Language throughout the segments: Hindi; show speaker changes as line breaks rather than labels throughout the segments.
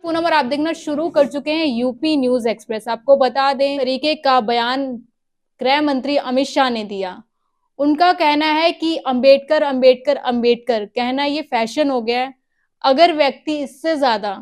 पूनम और आप देखना शुरू कर चुके हैं यूपी न्यूज एक्सप्रेस। आपको बता दें तरीके का बयान गृह मंत्री अमित शाह ने दिया। उनका कहना है कि अंबेडकर अंबेडकर अंबेडकर कहना ये फैशन हो गया है। अगर व्यक्ति इससे ज्यादा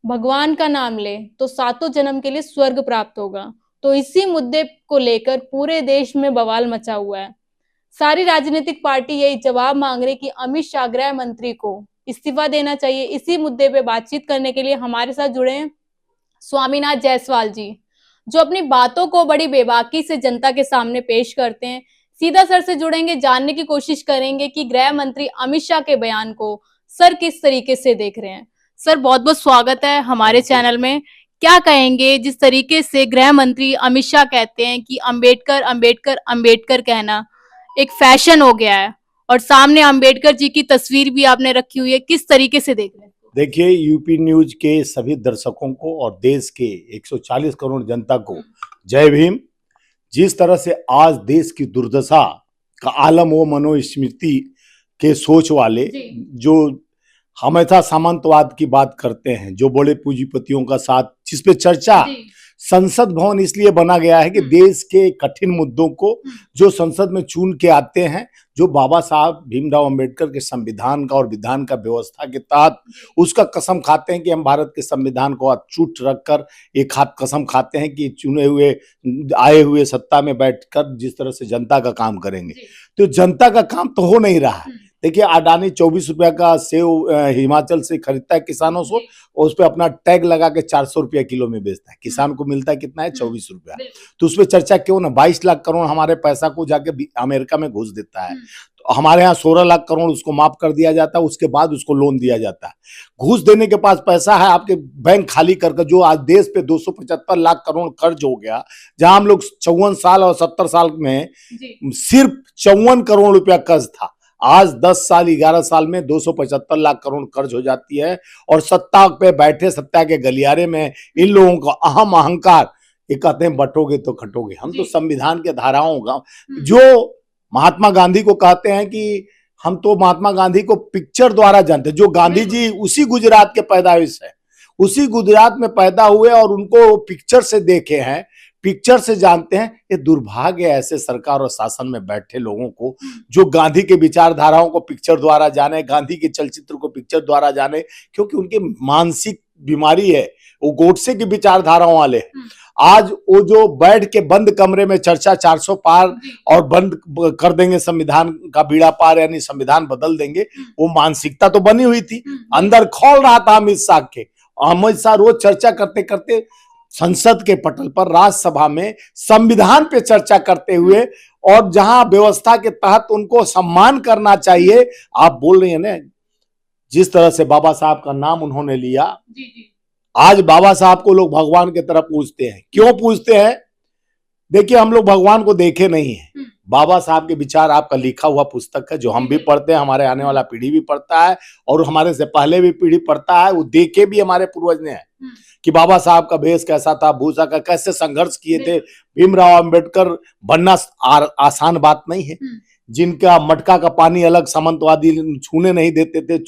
भगवान का नाम ले तो सातों जन्म के लिए स्वर्ग प्राप्त होगा। तो इसी मुद्दे को लेकर पूरे देश में बवाल मचा हुआ है। सारी राजनीतिक पार्टी यही जवाब मांग रही कि अमित शाह गृह मंत्री को इस्तीफा देना चाहिए। इसी मुद्दे पे बातचीत करने के लिए हमारे साथ जुड़े हैं स्वामीनाथ जायसवाल जी, जो अपनी बातों को बड़ी बेबाकी से जनता के सामने पेश करते हैं। सीधा सर से जुड़ेंगे, जानने की कोशिश करेंगे कि गृह मंत्री अमित शाह के बयान को सर किस तरीके से देख रहे हैं। सर बहुत बहुत स्वागत है हमारे चैनल में। क्या कहेंगे जिस तरीके से गृह मंत्री अमित शाह कहते हैं कि अंबेडकर अंबेडकर अंबेडकर कहना एक फैशन हो गया है और सामने अंबेडकर जी की तस्वीर भी आपने रखी हुई है, किस तरीके से देख रहे हैं?
देखिए, यूपी न्यूज के सभी दर्शकों को और देश के 140 करोड़ जनता को जय भीम। जिस तरह से आज देश की दुर्दशा का आलम वो मनुस्मृति के सोच वाले जो हमेशा सामंतवाद की बात करते हैं, जो बड़े पूंजीपतियों का साथ, जिस पे चर्चा संसद भवन इसलिए बना गया है कि देश के कठिन मुद्दों को जो संसद में चुन के आते हैं, जो बाबा साहब भीमराव अंबेडकर के संविधान का और विधान का व्यवस्था के तहत उसका कसम खाते हैं कि हम भारत के संविधान को अटूट रखकर एक हाथ कसम खाते हैं कि चुने हुए आए हुए सत्ता में बैठकर जिस तरह से जनता का काम करेंगे, तो जनता का काम तो हो नहीं रहा है। देखिए, अडानी 24 रुपया का सेव हिमाचल से खरीदता है किसानों से, और उस पर अपना टैग लगा के 400 रुपया किलो में बेचता है। किसान को मिलता है कितना है? 24 रुपया। तो उस पर चर्चा क्यों ना? 22 लाख करोड़ हमारे पैसा को जाके अमेरिका में घुस देता है, तो हमारे यहाँ 16 लाख करोड़ उसको माफ कर दिया जाता है, उसके बाद उसको लोन दिया जाता है। घूस देने के पास पैसा है, आपके बैंक खाली करके जो आज देश पे 275 लाख करोड़ कर्ज हो गया, जहां हम लोग 54 साल और 70 साल में सिर्फ 54 करोड़ रुपया कर्ज था, आज 10 साल 11 साल में 275 लाख करोड़ कर्ज हो जाती है। और सत्ता पे बैठे, सत्ता के गलियारे में इन लोगों का अहम अहंकार, ये कहते हैं बटोगे तो खटोगे। हम तो संविधान के धाराओं का, जो महात्मा गांधी को कहते हैं कि हम तो महात्मा गांधी को पिक्चर द्वारा जानते हैं, जो गांधी जी उसी गुजरात के पैदाइश है, उसी गुजरात में पैदा हुए और उनको पिक्चर से देखे हैं, पिक्चर से जानते हैं। ये दुर्भाग्य है ऐसे सरकार और शासन में बैठे लोगों को, जो गांधी के विचारधाराओं को पिक्चर द्वारा जाने, गांधी के चलचित्र को पिक्चर द्वारा जाने, क्योंकि उनकी मानसिक बीमारी है, वो गोडसे की विचारधाराओं वाले। आज वो जो बैठ के बंद कमरे में चर्चा 400 पार और बंद कर देंगे संविधान का बीड़ा पार, यानी संविधान बदल देंगे, वो मानसिकता तो बनी हुई थी, अंदर खोल रहा था अमित शाह के। अमित शाह रोज चर्चा करते करते संसद के पटल पर, राज्यसभा में संविधान पे चर्चा करते हुए, और जहां व्यवस्था के तहत उनको सम्मान करना चाहिए, आप बोल रही हैं ना, जिस तरह से बाबा साहब का नाम उन्होंने लिया, आज बाबा साहब को लोग भगवान की तरह पूजते हैं। क्यों पूजते हैं? देखिए, हम लोग भगवान को देखे नहीं है। बाबा साहब के विचार आपका लिखा हुआ पुस्तक है, जो हम भी पढ़ते हैं, हमारे आने वाला पीढ़ी भी पढ़ता है, और हमारे से पहले भी पीढ़ी पढ़ता है। वो देखे भी हमारे पूर्वज ने है कि बाबा साहब का भेष कैसा था, भूषा का कैसे संघर्ष किए थे। भीमराव अंबेडकर बनना आसान बात नहीं है, जिनका मटका का पानी अलग सामंतवादी छूने नहीं देते थे,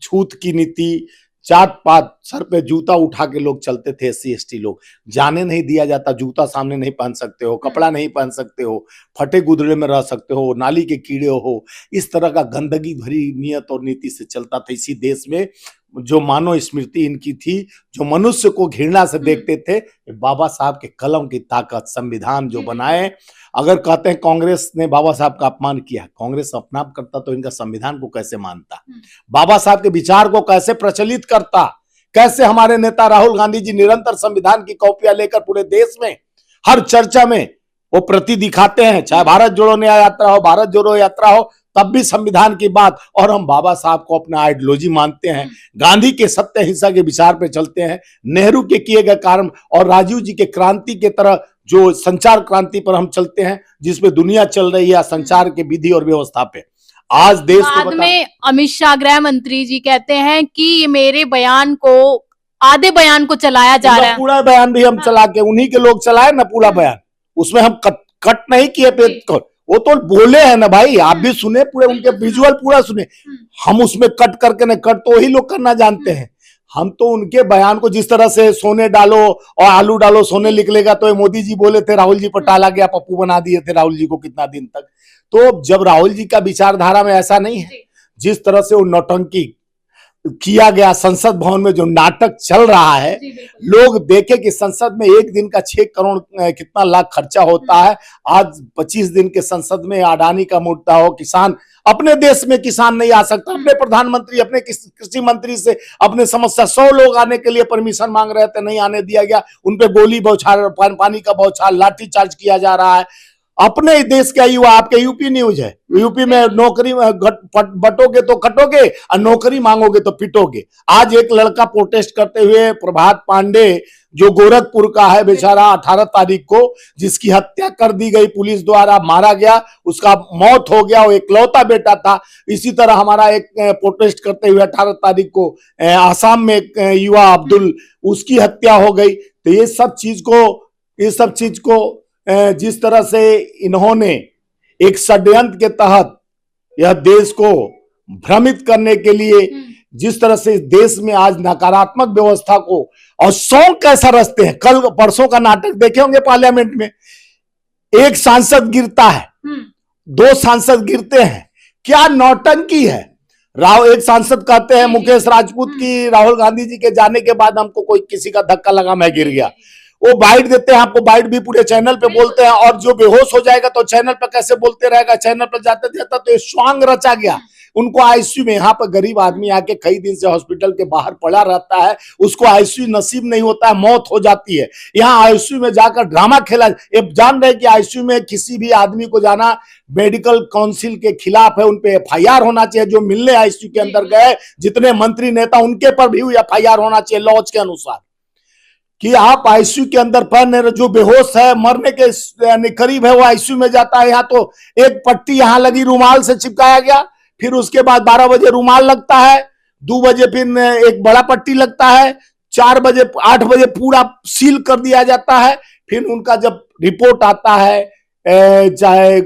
छूत की नीति, जात पात, सर पे जूता उठा के लोग चलते थे। SC ST लोग, जाने नहीं दिया जाता, जूता सामने नहीं पहन सकते हो, कपड़ा नहीं पहन सकते हो, फटे गुदड़े में रह सकते हो, नाली के कीड़े हो, इस तरह का गंदगी भरी नियत और नीति से चलता था। इसी देश में जो मानव स्मृति इनकी थी, जो मनुष्य को घृणा से देखते थे, बाबा साहब के कलम की ताकत, संविधान जो बनाए। अगर कहते हैं कांग्रेस ने बाबा साहब का अपमान किया, कांग्रेस अपना करता तो इनका संविधान को कैसे मानता, बाबा साहब के विचार को कैसे प्रचलित करता। कैसे हमारे नेता राहुल गांधी जी निरंतर संविधान की कॉपियां लेकर पूरे देश में हर चर्चा में वो प्रति दिखाते हैं, चाहे भारत जोड़ो न्याय यात्रा हो, भारत जोड़ो यात्रा हो, तब भी संविधान की बात। और हम बाबा साहब को अपना आइडियोलॉजी मानते हैं, गांधी के सत्य अहिंसा के विचार पे चलते हैं, नेहरू के किए गए कार्य और राजीव जी के क्रांति के तरह जो संचार क्रांति पर हम चलते हैं, जिसमें दुनिया चल रही है संचार के विधि और व्यवस्था पे। आज देश
बाद में अमित शाह गृह मंत्री जी कहते हैं कि मेरे बयान को, आधे बयान को चलाया जा रहा है।
पूरा बयान भी हम चला के, उन्हीं के लोग चलाए ना पूरा बयान, उसमें हम कट नहीं किए, वो तो बोले हैं ना भाई, आप भी सुने, पूरे उनके विजुअल पूरा सुने। हम उसमें कट करके नहीं, कट तो वही लोग करना जानते हैं। हम तो उनके बयान को, जिस तरह से सोने डालो और आलू डालो सोने निकलेगा, तो ये मोदी जी बोले थे, राहुल जी पर टाला गया, पप्पू बना दिए थे राहुल जी को कितना दिन तक। तो जब राहुल जी का विचारधारा में ऐसा नहीं है, जिस तरह से वो नौटंकी किया गया, संसद भवन में जो नाटक चल रहा है, लोग देखे कि संसद में एक दिन का 6 करोड़ कितना लाख खर्चा होता है। आज 25 दिन के संसद में अडानी का मुद्दा हो, किसान, अपने देश में किसान नहीं आ सकता, अपने प्रधानमंत्री, अपने कृषि मंत्री से अपने समस्या, 100 लोग आने के लिए परमिशन मांग रहे थे, नहीं आने दिया गया, उनपे गोली बौछार, पानी का बौछार, लाठी चार्ज किया जा रहा है। अपने देश का युवा, आपके यूपी न्यूज है, यूपी में नौकरी बटोगे तो कटोगे और नौकरी मांगोगे तो पिटोगे। आज एक लड़का प्रोटेस्ट करते हुए, प्रभात पांडे, जो गोरखपुर का है बेचारा, 18 तारीख को जिसकी हत्या कर दी गई, पुलिस द्वारा मारा गया, उसका मौत हो गया, वो इकलौता बेटा था। इसी तरह हमारा एक प्रोटेस्ट करते हुए 18 तारीख को आसाम में एक युवा अब्दुल, उसकी हत्या हो गई। तो ये सब चीज को जिस तरह से इन्होंने एक षड्यंत्र के तहत यह देश को भ्रमित करने के लिए, जिस तरह से देश में आज नकारात्मक व्यवस्था को, और सौंग कैसा रचते हैं। कल परसों का नाटक देखे होंगे पार्लियामेंट में, एक सांसद गिरता है, 2 सांसद गिरते हैं, क्या नौटंकी है। एक सांसद कहते हैं मुकेश राजपूत की, राहुल गांधी जी के जाने के बाद हमको कोई किसी का धक्का लगा, मैं गिर गया। वो बाइट देते हैं, आपको बाइट भी पूरे चैनल पे बोलते हैं, और जो बेहोश हो जाएगा तो चैनल पे कैसे बोलते रहेगा, चैनल पे जाते जाता तो ये स्वांग रचा गया। उनको आईसीयू में, यहाँ पर गरीब आदमी आके कई दिन से हॉस्पिटल के बाहर पड़ा रहता है, उसको आईसीयू नसीब नहीं होता है, मौत हो जाती है। यहाँ आईसीयू में जाकर ड्रामा खेला, ये जान रहे कि आईसीयू में किसी भी आदमी को जाना मेडिकल काउंसिल के खिलाफ है, उनपे एफआईआर होना चाहिए। जो मिलने आईसीयू के अंदर गए जितने मंत्री नेता, उनके पर भी एफआईआर होना चाहिए लॉज के अनुसार, कि आप आईसीयू के अंदर पड़, जो बेहोश है, मरने के करीब है, वो आईसीयू में जाता है। यहाँ तो एक पट्टी यहाँ लगी, रुमाल से चिपकाया गया, फिर उसके बाद 12 बजे रुमाल लगता है, 2 बजे फिर एक बड़ा पट्टी लगता है, 4 बजे 8 बजे पूरा सील कर दिया जाता है। फिर उनका जब रिपोर्ट आता है, चाहे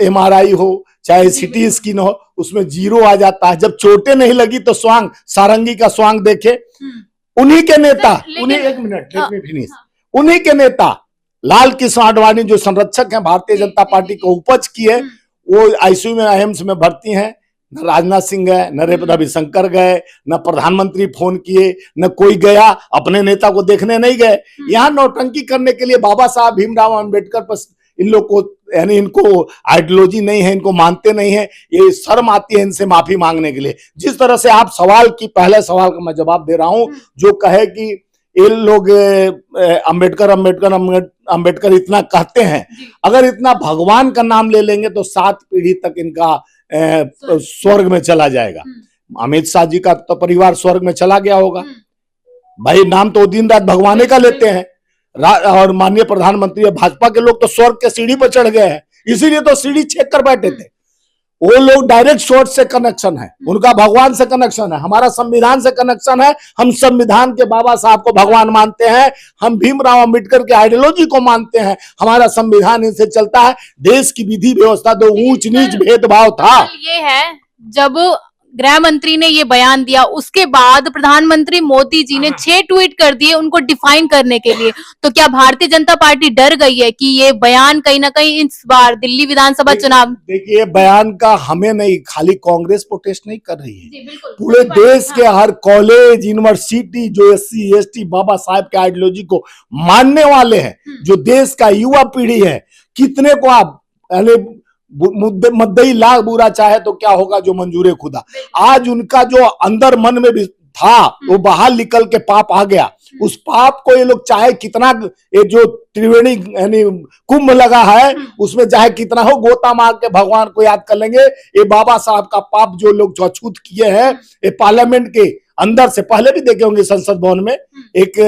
एमआरआई हो, चाहे सिटी स्कैन हो, उसमें 0 आ जाता है। जब चोटें नहीं लगी तो स्वांग, सारंगी का स्वांग देखे, उन्हीं के नेता, उन्हीं, एक मिनट लेट मी फिनिश, उन्हीं के नेता लाल कृष्ण आडवाणी, जो संरक्षक हैं भारतीय जनता पार्टी को उपज किए, वो आईसीयू में, एम्स में भर्ती हैं। न राजनाथ सिंह गए, न रविशंकर गए, न प्रधानमंत्री फोन किए, न कोई गया, अपने नेता को देखने नहीं गए। यहाँ नौटंकी करने के लिए बाबा साहब भीमराव अंबेडकर पर इन लोग को, यानी इनको आइडियोलॉजी नहीं है, इनको मानते नहीं है, ये शर्म आती है इनसे माफी मांगने के लिए। जिस तरह से आप सवाल की, पहले सवाल का मैं जवाब दे रहा हूं, जो कहे कि ये लोग अंबेडकर अंबेडकर अंबेडकर इतना कहते हैं, अगर इतना भगवान का नाम ले लेंगे तो 7 पीढ़ी तक इनका स्वर्ग में चला जाएगा। अमित शाह जी का तो परिवार स्वर्ग में चला गया होगा भाई, नाम तो दिन रात भगवान का लेते हैं। और माननीय प्रधानमंत्री, भाजपा के लोग तो स्वर्ग के सीढ़ी पर चढ़ गए हैं, इसीलिए तो सीढ़ी छेक कर बैठे थे। वो लोग डायरेक्ट सोर्स से कनेक्शन है, उनका भगवान से कनेक्शन है, हमारा संविधान से कनेक्शन है। हम संविधान के बाबा साहब को भगवान मानते हैं, हम भीमराव अंबेडकर के आइडियोलॉजी को मानते हैं, हमारा संविधान इनसे चलता है। देश की विधि व्यवस्था तो ऊंच नीच भेदभाव था।
ये है, जब गृह मंत्री ने ये बयान दिया, उसके बाद प्रधानमंत्री मोदी जी ने 6 ट्वीट कर दिए उनको डिफाइन करने के लिए। तो क्या भारतीय जनता पार्टी डर गई है कि ये बयान कहीं ना कहीं इस बार दिल्ली विधानसभा चुनाव?
देखिए, बयान का हमें नहीं, खाली कांग्रेस प्रोटेस्ट नहीं कर रही है, पूरे देश के हर कॉलेज, यूनिवर्सिटी, जो SC ST बाबा साहब के आइडियोलॉजी को मानने वाले हैं, जो देश का युवा पीढ़ी है, कितने को आप मद्दई लाख बुरा चाहे तो क्या होगा जो मंजूरे खुदा। आज उनका जो अंदर मन में भी था, वो बाहर निकल के पाप आ गया। उस पाप को ये लोग चाहे कितना, ये जो त्रिवेणी यानी कुंभ लगा है, उसमें चाहे कितना हो गोता मार के भगवान को याद कर लेंगे। ये बाबा साहब का पाप जो लोग अछूत किए हैं, ये पार्लियामेंट के अंदर से, पहले भी देखे होंगे संसद भवन में, एक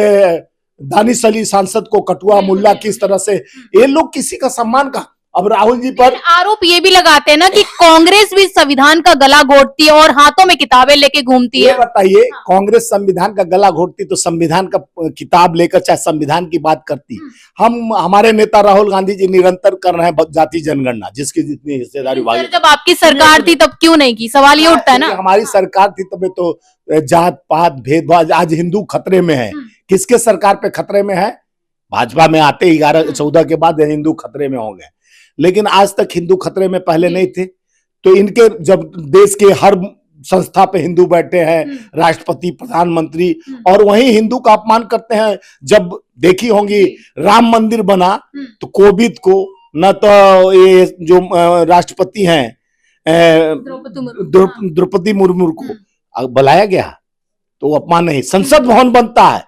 दानिश अली सांसद को कटुआ मुल्ला किस तरह से, ये लोग किसी का सम्मान का, अब राहुल जी पर
आरोप ये भी लगाते हैं ना कि कांग्रेस भी संविधान का गला घोटती है और हाथों में किताबें लेके घूमती
ये
है।
बताइए, कांग्रेस संविधान का गला घोटती तो संविधान का किताब लेकर चाहे संविधान की बात करती। हम हमारे नेता राहुल गांधी जी निरंतर कर रहे हैं जाति जनगणना, जिसकी जितनी हिस्सेदारी
सर, जब आपकी सरकार थी तब क्यों नहीं की, सवाल ये उठता है ना।
हमारी सरकार थी तब तो जात पात भेदभाव, आज हिंदू खतरे में है। किसके सरकार पे खतरे में है? भाजपा में आते 11-14 के बाद हिंदू खतरे में हो गए, लेकिन आज तक हिंदू खतरे में पहले नहीं थे। तो इनके जब देश के हर संस्था पे हिंदू बैठे हैं, राष्ट्रपति, प्रधानमंत्री, और वहीं हिंदू का अपमान करते हैं। जब देखी होंगी राम मंदिर बना तो कोविद को, न तो ये जो राष्ट्रपति हैं द्रौपदी मुर्मू को बुलाया गया, तो अपमान नहीं। संसद भवन बनता है,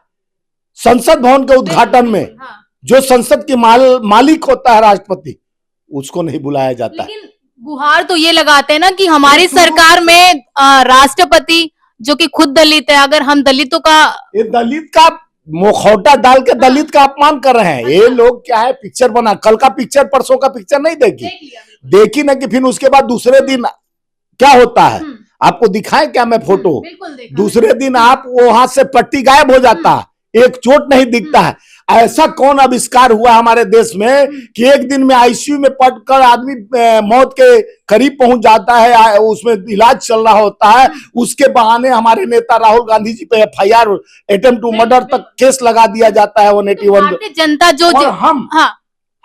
संसद भवन के उद्घाटन में जो संसद के मालिक होता है राष्ट्रपति, उसको नहीं बुलाया जाता है।
गुहार तो ये लगाते हैं ना कि हमारी सरकार में राष्ट्रपति जो कि खुद दलित है, अगर हम दलितों का,
ये दलित का मुखौटा डाल के दलित का अपमान कर रहे हैं। ये लोग क्या है, पिक्चर बना, कल का पिक्चर परसों का पिक्चर नहीं देखी ना, कि फिर उसके बाद दूसरे दिन क्या होता है आपको दिखाएं क्या मैं फोटो? दूसरे दिन आप वहां से पट्टी गायब हो जाता है, एक चोट नहीं दिखता है। ऐसा कौन आविष्कार हुआ हमारे देश में कि एक दिन में आईसीयू में पड़कर आदमी मौत के करीब पहुंच जाता है, उसमें इलाज चल रहा होता है, उसके बहाने हमारे नेता राहुल गांधी जी पे एफआईआर, अटेम्प्ट टू मर्डर तक केस लगा दिया जाता है 181।
जनता जो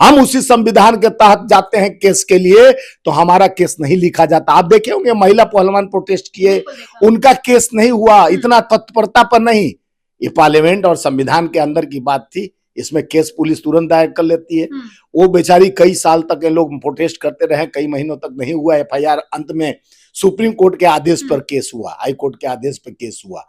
हम उसी संविधान के तहत जाते हैं केस के लिए, तो हमारा केस नहीं लिखा जाता। आप देखे होंगे महिला पहलवान प्रोटेस्ट किए, उनका केस नहीं हुआ, इतना तत्परता पर नहीं। ये पार्लियामेंट और संविधान के अंदर की बात थी, इसमें केस पुलिस तुरंत दायर कर लेती है। वो बेचारी कई साल तक ये लोग प्रोटेस्ट करते रहे, कई महीनों तक नहीं हुआ एफआईआर। अंत में सुप्रीम कोर्ट के आदेश पर केस हुआ, हाई कोर्ट के आदेश पर केस हुआ।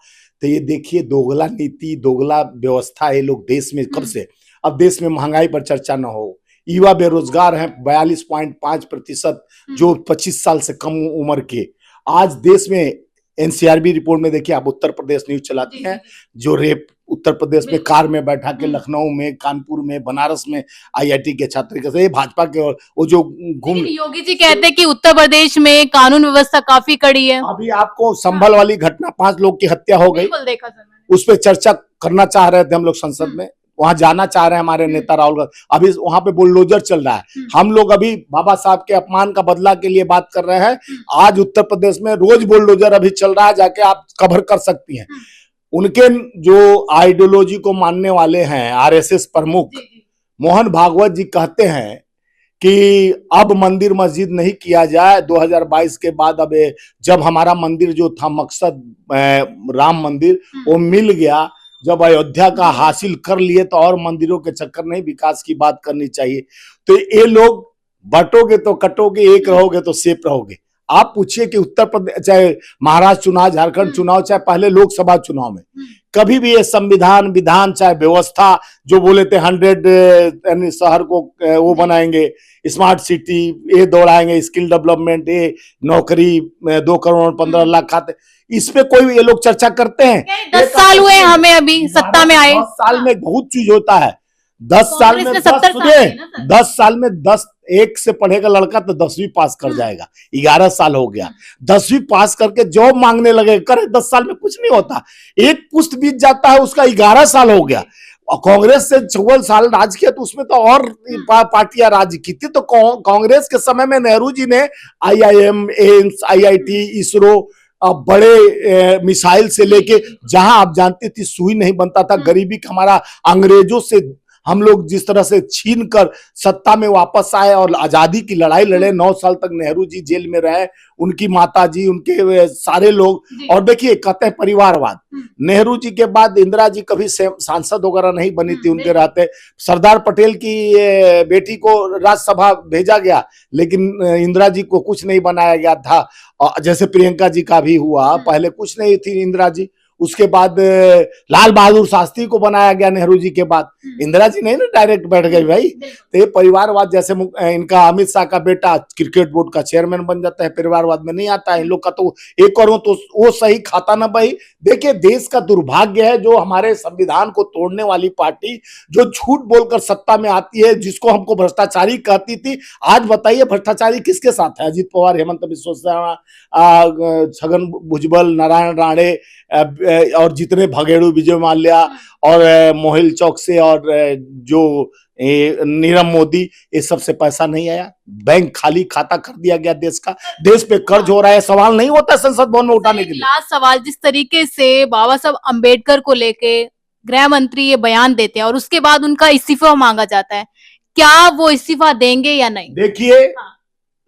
तो ये देखिए दोगला नीति, दोगला व्यवस्था ये लोग देश में कब से। अब देश में महंगाई पर चर्चा न हो, युवा बेरोजगार हैं 42.5%, जो 25 साल से कम उम्र के। आज देश में एनसीआरबी रिपोर्ट में देखिए, आप उत्तर प्रदेश न्यूज चलाती हैं, जो रेप उत्तर प्रदेश में कार में बैठा के लखनऊ में, कानपुर में, बनारस में आईआईटी के छात्र के, भाजपा के, और वो जो घूम।
योगी जी कहते हैं कि उत्तर प्रदेश में कानून व्यवस्था काफी कड़ी है।
अभी आपको संभल वाली घटना, 5 लोग की हत्या हो गई,
देखा सर,
उस पर चर्चा करना चाह रहे थे हम लोग संसद में, वहां जाना चाह रहे हैं हमारे नेता राहुल गांधी। अभी वहां पे बुलडोजर चल रहा है। हम लोग अभी बाबा साहब के अपमान का बदला के लिए बात कर रहे हैं। आज उत्तर प्रदेश में रोज बुलडोजर अभी चल रहा है, जाके आप कवर कर सकती हैं। उनके जो आइडियोलॉजी को मानने वाले हैं आरएसएस प्रमुख मोहन भागवत जी कहते हैं कि अब मंदिर मस्जिद नहीं किया जाए। 2022 के बाद अब जब हमारा मंदिर जो था मकसद राम मंदिर, वो मिल गया, जब अयोध्या का हासिल कर लिए, तो और मंदिरों के चक्कर नहीं, विकास की बात करनी चाहिए। तो ये लोग बटोगे तो कटोगे, एक रहोगे तो सेफ रहोगे। आप पूछिए कि उत्तर प्रदेश, चाहे महाराष्ट्र चुनाव, झारखंड चुनाव, चाहे पहले लोकसभा चुनाव में, कभी भी ये संविधान, विधान, चाहे व्यवस्था जो बोले थे 100 शहर को वो बनाएंगे, स्मार्ट सिटी, ये दौड़ाएंगे, स्किल डेवलपमेंट, ये नौकरी, 2 करोड़ 15 लाख खाते, इस पे कोई ये लोग चर्चा करते हैं?
10 साल हुए हमें अभी सत्ता में आए।
10 साल में बहुत चीज होता है। 10 साल में 10 साल में 10, एक से पढ़ेगा लड़का तो 10वीं पास कर जाएगा, 11 साल हो गया। 10वीं पास करके जॉब मांगने लगे, करे 10 साल में कुछ नहीं होता। एक पुश्त बीत जाता है, उसका 11 साल हो गया। और कांग्रेस से 14 साल राज किया, तो उसमें तो और पार्टियां राज की थी। तो कांग्रेस के समय में नेहरू जी ने IIM, एम्स, IIT, इसरो, बड़े मिसाइल से लेके, जहां आप जानते थे सुई नहीं बनता था, गरीबी का हमारा, अंग्रेजों से हम लोग जिस तरह से छीन कर सत्ता में वापस आए और आजादी की लड़ाई लड़े। 9 साल तक नेहरू जी जेल में रहे, उनकी माता जी, उनके सारे लोग। और देखिए कहते हैं परिवारवाद, नेहरू जी के बाद इंदिरा जी कभी सांसद वगैरह नहीं बनी थी उनके रहते। सरदार पटेल की बेटी को राज्यसभा भेजा गया, लेकिन इंदिरा जी को कुछ नहीं बनाया गया था। जैसे प्रियंका जी का भी हुआ, पहले कुछ नहीं थी इंदिरा जी, उसके बाद लाल बहादुर शास्त्री को बनाया गया नेहरू जी के बाद। इंदिरा जी नहीं ना डायरेक्ट बैठ गई भाई। तो ये परिवारवाद, जैसे इनका अमित शाह का बेटा क्रिकेट बोर्ड का चेयरमैन बन जाता है, परिवारवाद में नहीं आता है इन लोग का। तो एक और तो वो सही खाता ना भाई। देखिए देश का दुर्भाग्य है जो हमारे संविधान को तोड़ने वाली पार्टी जो झूठ बोलकर सत्ता में आती है, जिसको हमको भ्रष्टाचारी कहती थी, आज बताइए भ्रष्टाचारी किसके साथ है? अजित पवार, हेमंत बिस्वा शर्मा, छगन भुजबल, नारायण राणे और जितने भगेड़ू, विजय माल्या और मोहिल चौक से और जो नीरव मोदी, ये सबसे पैसा नहीं आया। बैंक खाली खाता कर दिया गया देश का। देश पे कर्ज हो रहा है, सवाल नहीं होता संसद भवन में उठाने के लिए।
लास्ट सवाल, जिस तरीके से बाबा साहब अम्बेडकर को लेके गृह मंत्री ये बयान देते हैं और उसके बाद उनका इस्तीफा मांगा जाता है, क्या वो इस्तीफा देंगे या नहीं?
देखिए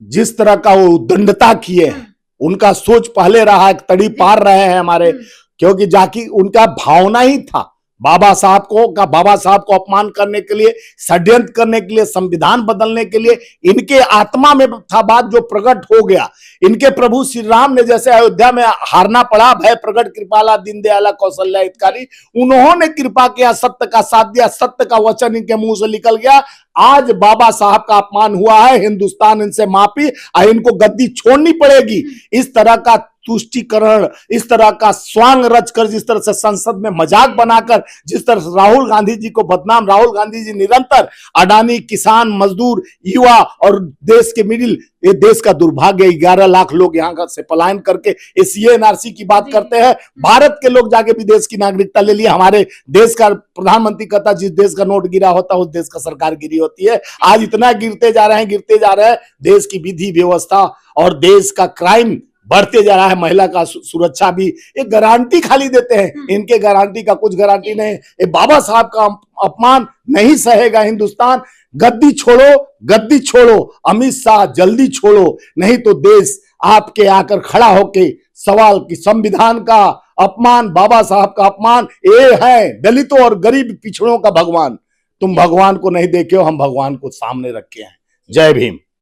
जिस तरह का वो उद्दंडता किए, उनका सोच पहले रहा, एक तड़ी पार रहे हैं हमारे, क्योंकि जाकि उनका भावना ही था बाबा साहब को अपमान करने के लिए, षड्यंत्र करने के लिए, संविधान बदलने के लिए। इनके आत्मा में था बात जो प्रकट हो गया। इनके प्रभु श्री राम ने जैसे अयोध्या में हारना पड़ा, भय प्रकट कृपाला दीनदयाला कौशल्या हितकारी, उन्होंने कृपा किया, सत्य का साथ दिया, सत्य का वचन इनके मुंह से निकल गया। आज बाबा साहब का अपमान हुआ है, हिंदुस्तान इनसे माफी, और इनको गद्दी छोड़नी पड़ेगी। इस तरह का तुष्टीकरण, इस तरह का स्वांग रचकर, जिस तरह से संसद में मजाक बनाकर, जिस तरह से राहुल गांधी जी को बदनाम, राहुल गांधी जी निरंतर अडानी, किसान, मजदूर, युवा और देश के मिडिल, ये देश का दुर्भाग्य। 11 लाख लोग यहाँ से पलायन करके एनआरसी की बात करते हैं। भारत के लोग जाके विदेश की नागरिकता ले लिए। हमारे देश का प्रधानमंत्री कहता जिस देश का नोट गिरा होता उस देश का सरकार गिरी होती है। आज इतना गिरते जा रहे हैं। देश की विधि व्यवस्था और देश का क्राइम बढ़ते जा रहा है। महिला का सुरक्षा भी एक गारंटी खाली देते हैं, इनके गारंटी का कुछ गारंटी नहीं। ये बाबा साहब का अपमान नहीं सहेगा हिंदुस्तान। गद्दी छोड़ो, अमित शाह जल्दी छोड़ो, नहीं तो देश आपके आकर खड़ा होके सवाल की संविधान का अपमान, बाबा साहब का अपमान, ये है दलितों और गरीब पिछड़ों का भगवान। तुम भगवान को नहीं देखे हो, हम भगवान को सामने रखे हैं। जय भीम।